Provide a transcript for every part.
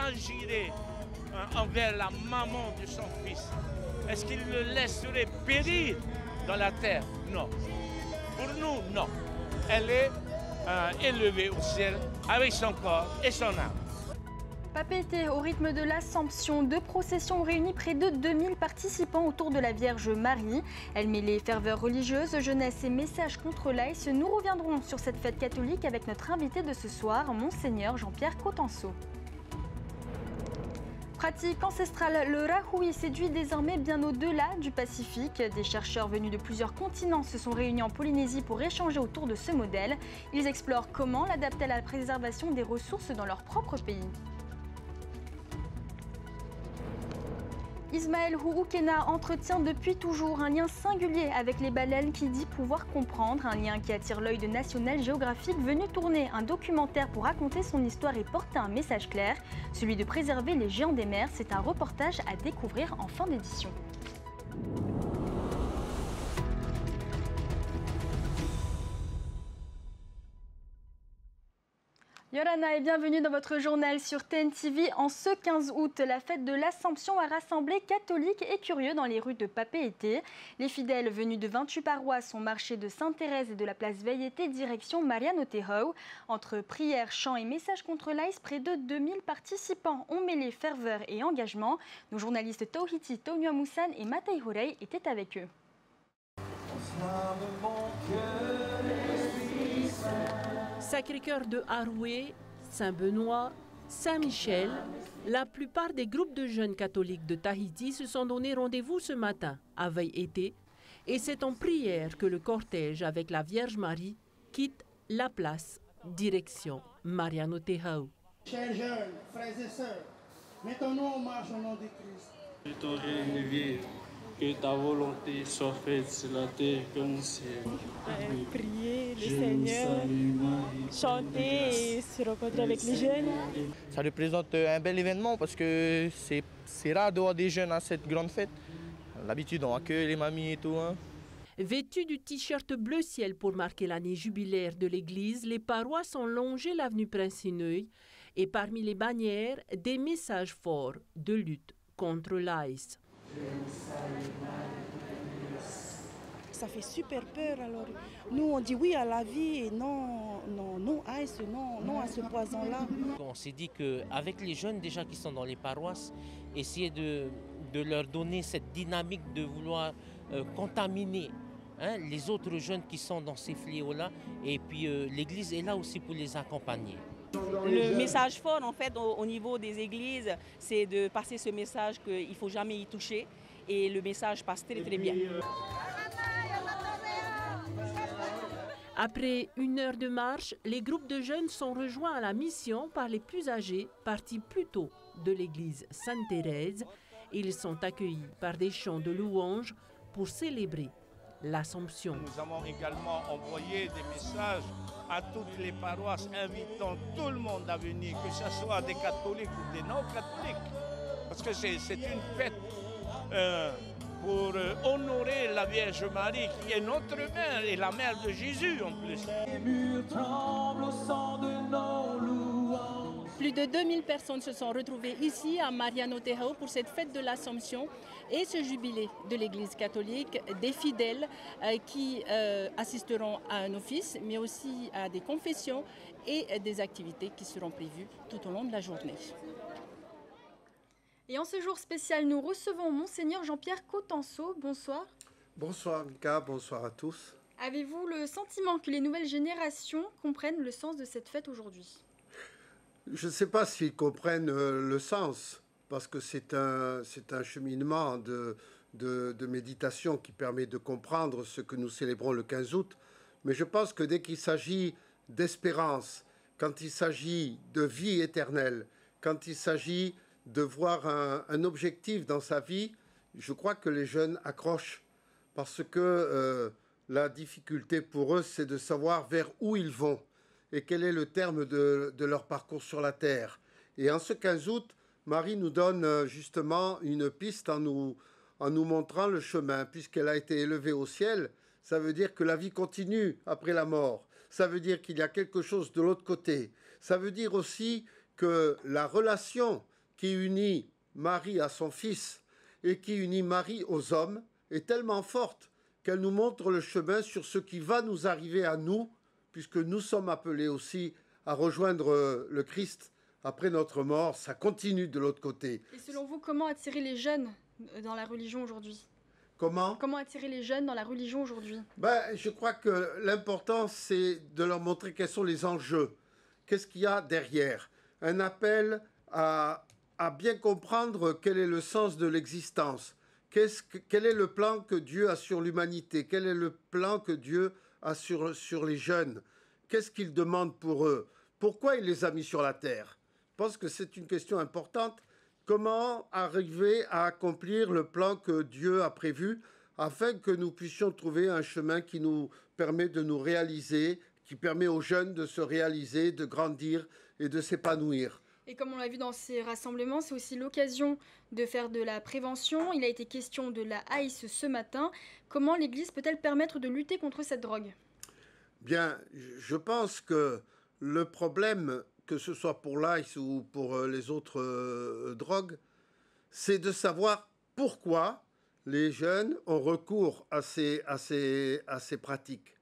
agirait envers la maman de son fils? Est-ce qu'il le laisserait périr dans la terre? Non. Pour nous, non. Elle est élevée au ciel avec son corps et son âme. Papeete, au rythme de l'Assomption, deux processions réunies près de 2000 participants autour de la Vierge Marie. Elle mêlait ferveur religieuse, jeunesse et messages contre l'AIS. Nous reviendrons sur cette fête catholique avec notre invité de ce soir, Monseigneur Jean-Pierre Cotenceau. Pratique ancestrale, le rahui séduit désormais bien au-delà du Pacifique. Des chercheurs venus de plusieurs continents se sont réunis en Polynésie pour échanger autour de ce modèle. Ils explorent comment l'adapter à la préservation des ressources dans leur propre pays. Ismaël Huukena entretient depuis toujours un lien singulier avec les baleines qui dit pouvoir comprendre, un lien qui attire l'œil de National Geographic venu tourner un documentaire pour raconter son histoire et porter un message clair, celui de préserver les géants des mers. C'est un reportage à découvrir en fin d'édition. Yorana et bienvenue dans votre journal sur TNTV. En ce 15 août, la fête de l'Assomption a rassemblé catholiques et curieux dans les rues de Papeete. Les fidèles venus de 28 paroisses ont marché de Sainte-Thérèse et de la place Veiete direction Mariano Tehau. Entre prières, chants et messages contre l'AIS, près de 2000 participants ont mêlé ferveur et engagement. Nos journalistes Tauhiti Taunuamusan et Matei Horei étaient avec eux. Sacré-Cœur de Haroué, Saint-Benoît, Saint-Michel, la plupart des groupes de jeunes catholiques de Tahiti se sont donné rendez-vous ce matin à Veiete et c'est en prière que le cortège avec la Vierge Marie quitte la place, direction Mariano Tehau. Chers jeunes, frères et sœurs, mettons-nous en marche au nom de Christ. Je t'aurai élevé, que ta volonté soit faite sur la terre comme au ciel. Prier le Seigneur, chanter et se rencontrer avec les jeunes. Ça représente un bel événement parce que c'est rare de voir des jeunes à cette grande fête. L'habitude, on accueille les mamies et tout. Vêtus du t-shirt bleu ciel pour marquer l'année jubilaire de l'église, les paroisses ont longé l'avenue Prince-Inouye et parmi les bannières, des messages forts de lutte contre l'AIS. Ça fait super peur. Alors, nous, on dit oui à la vie et non AIS, non à ce poison-là. On s'est dit qu'avec les jeunes déjà qui sont dans les paroisses, essayer de leur donner cette dynamique de vouloir contaminer les autres jeunes qui sont dans ces fléaux-là. Et puis l'Église est là aussi pour les accompagner. Le message fort en fait au niveau des églises, c'est de passer ce message qu'il ne faut jamais y toucher et le message passe très très bien. Après 1 heure de marche, les groupes de jeunes sont rejoints à la mission par les plus âgés, partis plus tôt de l'église Sainte-Thérèse. Ils sont accueillis par des chants de louanges pour célébrer l'Assomption. Nous avons également envoyé des messages à toutes les paroisses invitant tout le monde à venir, que ce soit des catholiques ou des non-catholiques. Parce que c'est une fête pour honorer la Vierge Marie qui est notre mère et la mère de Jésus en plus. Plus de 2000 personnes se sont retrouvées ici à Mariano Tehau pour cette fête de l'Assomption et ce jubilé de l'Église catholique, des fidèles qui assisteront à un office, mais aussi à des confessions et des activités qui seront prévues tout au long de la journée. Et en ce jour spécial, nous recevons Monseigneur Jean-Pierre Cotenceau. Bonsoir. Bonsoir Mika, bonsoir à tous. Avez-vous le sentiment que les nouvelles générations comprennent le sens de cette fête aujourd'hui ? Je ne sais pas s'ils comprennent le sens, parce que c'est un cheminement de méditation qui permet de comprendre ce que nous célébrons le 15 août. Mais je pense que dès qu'il s'agit d'espérance, quand il s'agit de vie éternelle, quand il s'agit de voir un objectif dans sa vie, je crois que les jeunes accrochent, parce que la difficulté pour eux, c'est de savoir vers où ils vont et quel est le terme de leur parcours sur la terre. Et en ce 15 août, Marie nous donne justement une piste en nous montrant le chemin, puisqu'elle a été élevée au ciel. Ça veut dire que la vie continue après la mort. Ça veut dire qu'il y a quelque chose de l'autre côté. Ça veut dire aussi que la relation qui unit Marie à son Fils et qui unit Marie aux hommes est tellement forte qu'elle nous montre le chemin sur ce qui va nous arriver à nous, puisque nous sommes appelés aussi à rejoindre le Christ après notre mort. Ça continue de l'autre côté. Et selon vous, comment attirer les jeunes dans la religion aujourd'hui ? Comment attirer les jeunes dans la religion aujourd'hui ? Je crois que l'important, c'est de leur montrer quels sont les enjeux. Qu'est-ce qu'il y a derrière ? Un appel à bien comprendre quel est le sens de l'existence. Quel est le plan que Dieu a sur l'humanité? Quel est le plan que Dieu a sur les jeunes? Qu'est-ce qu'il demande pour eux? Pourquoi il les a mis sur la terre? Je pense que c'est une question importante. Comment arriver à accomplir le plan que Dieu a prévu afin que nous puissions trouver un chemin qui nous permet de nous réaliser, qui permet aux jeunes de se réaliser, de grandir et de s'épanouir. Et comme on l'a vu dans ces rassemblements, c'est aussi l'occasion de faire de la prévention. Il a été question de la haïs ce matin. Comment l'Église peut-elle permettre de lutter contre cette drogue ? Bien, je pense que le problème, que ce soit pour l'ice ou pour les autres drogues, c'est de savoir pourquoi les jeunes ont recours à ces pratiques.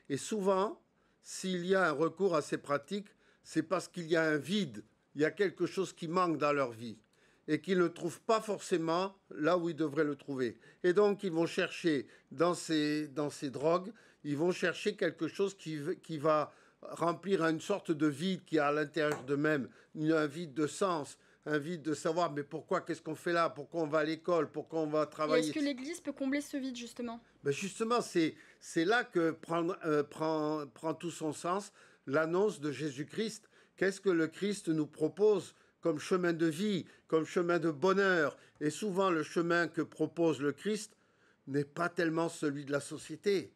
Et souvent, s'il y a un recours à ces pratiques, c'est parce qu'il y a un vide, il y a quelque chose qui manque dans leur vie et qu'ils ne trouvent pas forcément là où ils devraient le trouver. Et donc, ils vont chercher dans ces drogues, ils vont chercher quelque chose qui va remplir une sorte de vide qui a à l'intérieur d'eux-mêmes, un vide de sens, un vide de savoir mais pourquoi, qu'est-ce qu'on fait là, pourquoi on va à l'école, pourquoi on va travailler. Et est-ce que l'Église peut combler ce vide justement ? Justement, c'est là que prend tout son sens l'annonce de Jésus-Christ. Qu'est-ce que le Christ nous propose comme chemin de vie, comme chemin de bonheur? Et souvent, le chemin que propose le Christ n'est pas tellement celui de la société.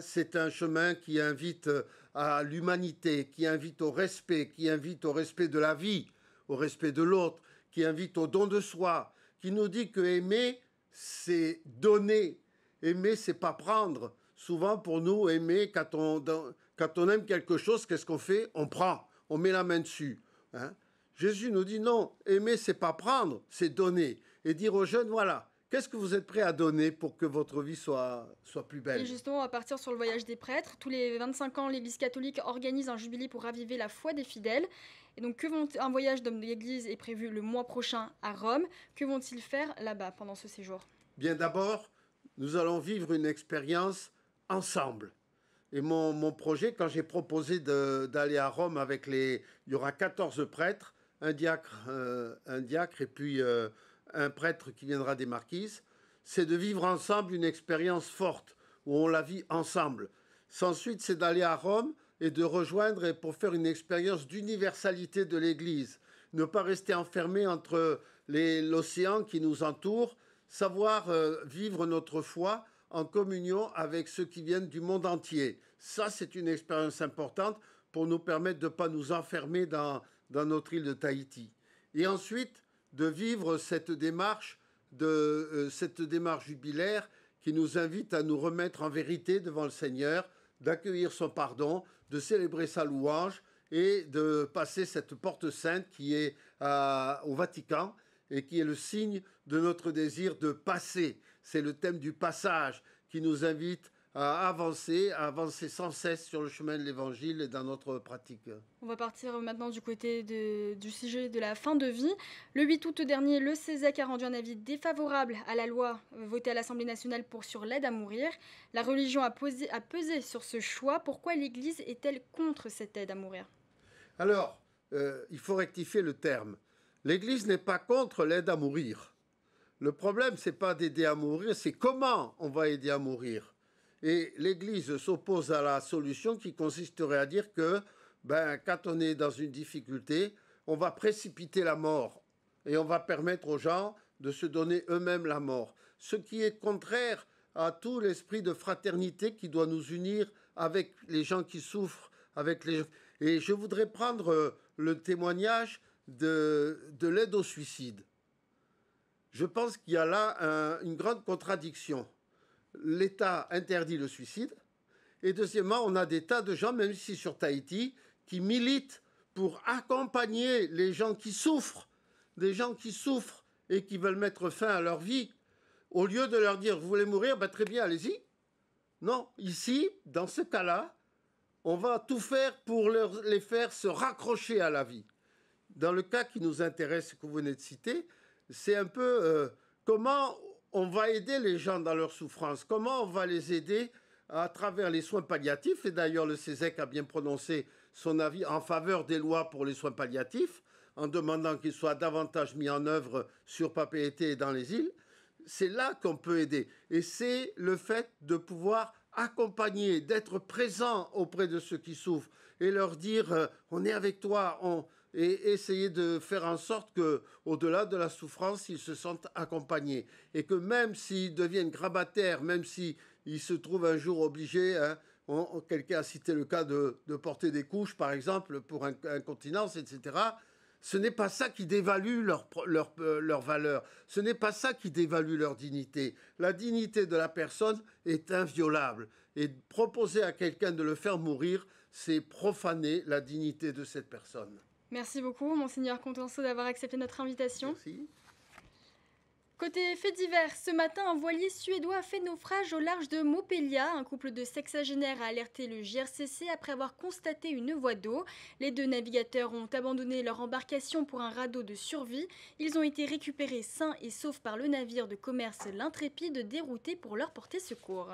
C'est un chemin qui invite à l'humanité, qui invite au respect de la vie, au respect de l'autre, qui invite au don de soi, qui nous dit que aimer, c'est donner. Aimer, c'est pas prendre. Souvent, pour nous, aimer, quand on aime quelque chose, qu'est-ce qu'on fait? On prend, on met la main dessus. Jésus nous dit non, aimer, c'est pas prendre, c'est donner. Et dire aux jeunes, voilà, qu'est-ce que vous êtes prêts à donner pour que votre vie soit plus belle? Et justement, on va partir sur le voyage des prêtres. Tous les 25 ans, l'Église catholique organise un jubilé pour raviver la foi des fidèles. Et donc, un voyage d'hommes de l'Église est prévu le mois prochain à Rome. Que vont-ils faire là-bas pendant ce séjour? Bien, d'abord, nous allons vivre une expérience ensemble. Et mon projet, quand j'ai proposé d'aller à Rome avec il y aura 14 prêtres, un diacre et puis un prêtre qui viendra des Marquises, c'est de vivre ensemble une expérience forte, où on la vit ensemble. Ensuite, c'est d'aller à Rome et de rejoindre pour faire une expérience d'universalité de l'Église. Ne pas rester enfermé entre l'océan qui nous entoure, savoir vivre notre foi en communion avec ceux qui viennent du monde entier. Ça, c'est une expérience importante pour nous permettre de ne pas nous enfermer dans notre île de Tahiti. Et ensuite, de vivre cette démarche jubilaire qui nous invite à nous remettre en vérité devant le Seigneur, d'accueillir son pardon, de célébrer sa louange et de passer cette porte sainte qui est au Vatican et qui est le signe de notre désir de passer. C'est le thème du passage qui nous invite à avancer sans cesse sur le chemin de l'Évangile et dans notre pratique. On va partir maintenant du côté du sujet de la fin de vie. Le 8 août dernier, le CESEC a rendu un avis défavorable à la loi votée à l'Assemblée nationale sur l'aide à mourir. La religion a pesé sur ce choix. Pourquoi l'Église est-elle contre cette aide à mourir? Alors, il faut rectifier le terme. L'Église n'est pas contre l'aide à mourir. Le problème, ce n'est pas d'aider à mourir, c'est comment on va aider à mourir. Et l'Église s'oppose à la solution qui consisterait à dire que quand on est dans une difficulté, on va précipiter la mort et on va permettre aux gens de se donner eux-mêmes la mort. Ce qui est contraire à tout l'esprit de fraternité qui doit nous unir avec les gens qui souffrent. Et je voudrais prendre le témoignage de l'aide au suicide. Je pense qu'il y a là une grande contradiction. L'État interdit le suicide. Et deuxièmement, on a des tas de gens, même ici sur Tahiti, qui militent pour accompagner les gens qui souffrent des gens qui souffrent et qui veulent mettre fin à leur vie. Au lieu de leur dire, vous voulez mourir, ben très bien, allez-y. Non, ici, dans ce cas-là, on va tout faire pour les faire se raccrocher à la vie. Dans le cas qui nous intéresse, que vous venez de citer, c'est un peu comment on va aider les gens dans leur souffrance, comment on va les aider à travers les soins palliatifs. Et d'ailleurs, le CESEC a bien prononcé son avis en faveur des lois pour les soins palliatifs, en demandant qu'ils soient davantage mis en œuvre sur Papeete et dans les îles. C'est là qu'on peut aider. Et c'est le fait de pouvoir accompagner, d'être présent auprès de ceux qui souffrent et leur dire on est avec toi, et essayer de faire en sorte qu'au-delà de la souffrance, ils se sentent accompagnés. Et que même s'ils deviennent grabataires, même s'ils se trouvent un jour obligés, quelqu'un a cité le cas de porter des couches, par exemple, pour incontinence, etc., ce n'est pas ça qui dévalue leur valeur. Ce n'est pas ça qui dévalue leur dignité. La dignité de la personne est inviolable. Et proposer à quelqu'un de le faire mourir, c'est profaner la dignité de cette personne. Merci beaucoup, Monseigneur Contenso, d'avoir accepté notre invitation. Merci. Côté faits divers, ce matin, un voilier suédois a fait naufrage au large de Mopelia. Un couple de sexagénaires a alerté le JRCC après avoir constaté une voie d'eau. Les deux navigateurs ont abandonné leur embarcation pour un radeau de survie. Ils ont été récupérés sains et saufs par le navire de commerce l'Intrépide, dérouté pour leur porter secours.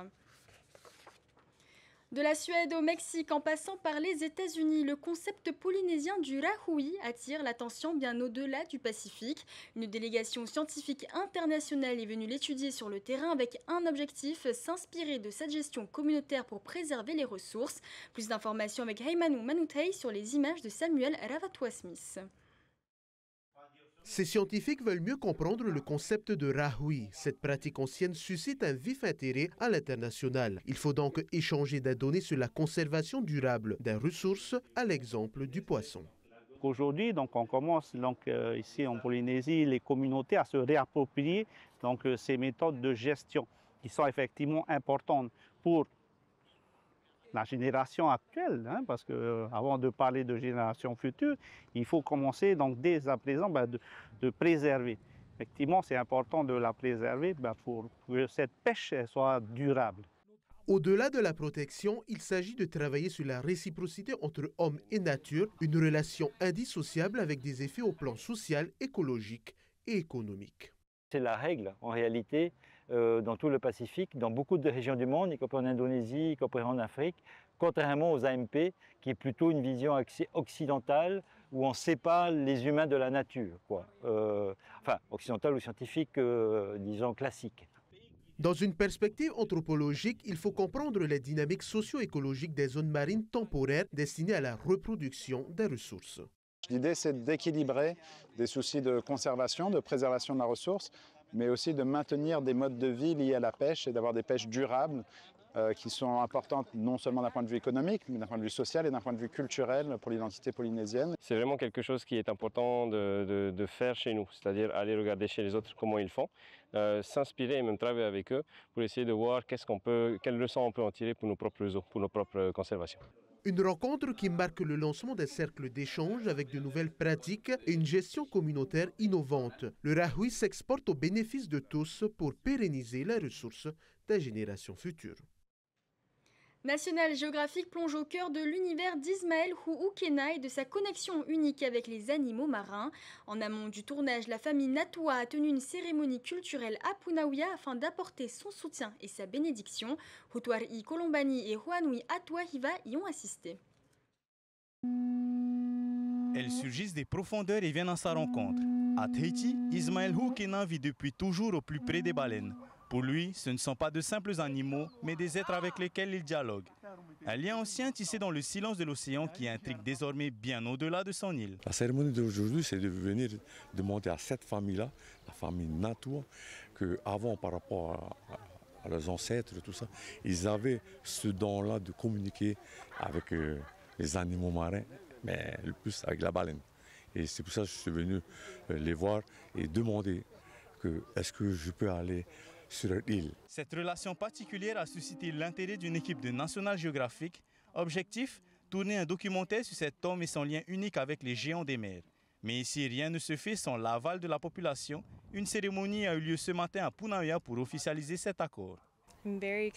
De la Suède au Mexique en passant par les États-Unis, le concept polynésien du rahui attire l'attention bien au-delà du Pacifique. Une délégation scientifique internationale est venue l'étudier sur le terrain avec un objectif, s'inspirer de cette gestion communautaire pour préserver les ressources. Plus d'informations avec Heimanu Manutei sur les images de Samuel Ravatua-Smith. Ces scientifiques veulent mieux comprendre le concept de rahui. Cette pratique ancienne suscite un vif intérêt à l'international. Il faut donc échanger des données sur la conservation durable des ressources, à l'exemple du poisson. Aujourd'hui, on commence ici en Polynésie, les communautés à se réapproprier ces méthodes de gestion qui sont effectivement importantes pour la génération actuelle, parce qu'avant de parler de génération future, il faut commencer dès à présent de préserver. Effectivement, c'est important de la préserver pour que cette pêche soit durable. Au-delà de la protection, il s'agit de travailler sur la réciprocité entre homme et nature, une relation indissociable avec des effets au plan social, écologique et économique. C'est la règle, en réalité, dans tout le Pacifique, dans beaucoup de régions du monde, y compris en Indonésie, y compris en Afrique, contrairement aux AMP, qui est plutôt une vision occidentale, où on sépare les humains de la nature, enfin, occidentale ou scientifique, disons, classique. Dans une perspective anthropologique, il faut comprendre les dynamiques socio-écologiques des zones marines temporaires destinées à la reproduction des ressources. L'idée, c'est d'équilibrer des soucis de conservation, de préservation de la ressource, mais aussi de maintenir des modes de vie liés à la pêche et d'avoir des pêches durables qui sont importantes non seulement d'un point de vue économique, mais d'un point de vue social et d'un point de vue culturel pour l'identité polynésienne. C'est vraiment quelque chose qui est important de faire chez nous, c'est-à-dire aller regarder chez les autres comment ils font, s'inspirer et même travailler avec eux pour essayer de voir quelles leçons on peut en tirer pour nos propres eaux, pour nos propres conservations. Une rencontre qui marque le lancement des cercles d'échange avec de nouvelles pratiques et une gestion communautaire innovante. Le rahui s'exporte au bénéfice de tous pour pérenniser les ressources des générations futures. National Geographic plonge au cœur de l'univers d'Ismaël Huukena et de sa connexion unique avec les animaux marins. En amont du tournage, la famille Natua a tenu une cérémonie culturelle à Punaouia afin d'apporter son soutien et sa bénédiction. Hutuari Kolombani et Huanui Atuahiva y ont assisté. Elles surgissent des profondeurs et viennent à sa rencontre. À Tahiti, Ismaël Huukena vit depuis toujours au plus près des baleines. Pour lui, ce ne sont pas de simples animaux, mais des êtres avec lesquels il dialogue. Un lien ancien tissé dans le silence de l'océan qui intrigue désormais bien au-delà de son île. La cérémonie d'aujourd'hui, c'est de venir demander à cette famille-là, la famille Natua, qu'avant, par rapport à leurs ancêtres, tout ça, ils avaient ce don-là de communiquer avec les animaux marins, mais le plus avec la baleine. Et c'est pour ça que je suis venu les voir et demander est-ce que je peux aller sur l'île. Cette relation particulière a suscité l'intérêt d'une équipe de National Geographic. Objectif, tourner un documentaire sur cet homme et son lien unique avec les géants des mers. Mais ici, rien ne se fait sans l'aval de la population. Une cérémonie a eu lieu ce matin à Punaauia pour officialiser cet accord. J'ai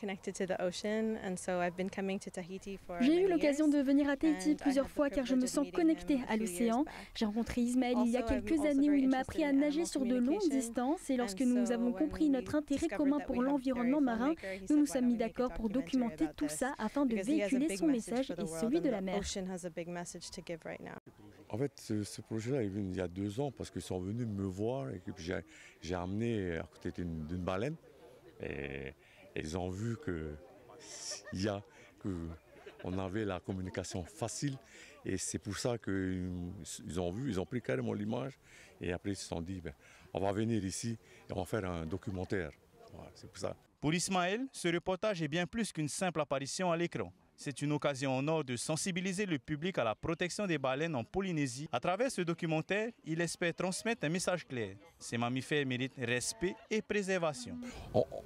eu l'occasion de venir à Tahiti plusieurs fois car je me sens connectée à l'océan. J'ai rencontré Ismaël il y a quelques années où il m'a appris à nager sur de longues distances et lorsque nous avons compris notre intérêt commun pour l'environnement marin, nous nous sommes mis d'accord pour documenter tout ça afin de véhiculer son message et celui de la mer. En fait, ce projet-là est venu il y a 2 ans parce qu'ils sont venus me voir et puis j'ai amené à côté d'une baleine. Et ils ont vu qu'on avait la communication facile et c'est pour ça qu'ils ont pris carrément l'image et après ils se sont dit on va venir ici et on va faire un documentaire. Voilà, c'est pour ça. Pour Ismaël, ce reportage est bien plus qu'une simple apparition à l'écran. C'est une occasion en or de sensibiliser le public à la protection des baleines en Polynésie. À travers ce documentaire, il espère transmettre un message clair. Ces mammifères méritent respect et préservation.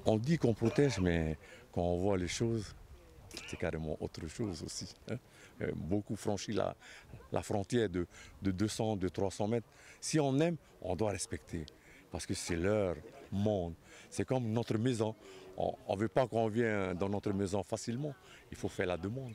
On dit qu'on protège, mais quand on voit les choses, c'est carrément autre chose aussi. Beaucoup franchissent la frontière de 200, de 300 mètres. Si on aime, on doit respecter, parce que c'est leur monde. C'est comme notre maison. On ne veut pas qu'on vienne dans notre maison facilement. Il faut faire la demande.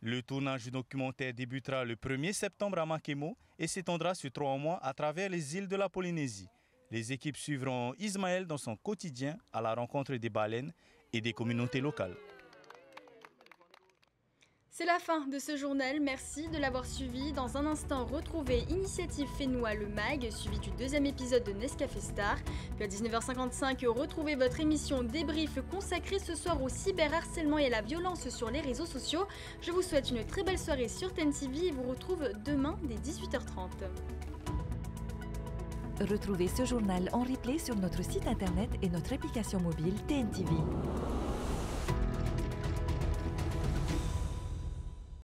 Le tournage du documentaire débutera le 1er septembre à Makemo et s'étendra sur 3 mois à travers les îles de la Polynésie. Les équipes suivront Ismaël dans son quotidien à la rencontre des baleines et des communautés locales. C'est la fin de ce journal, merci de l'avoir suivi. Dans un instant, retrouvez Initiative Fénois le MAG, suivi du 2e épisode de Nescafé Star. Puis à 19h55, retrouvez votre émission Débrief consacrée ce soir au cyberharcèlement et à la violence sur les réseaux sociaux. Je vous souhaite une très belle soirée sur TNTV et vous retrouve demain dès 18h30. Retrouvez ce journal en replay sur notre site internet et notre application mobile TNTV.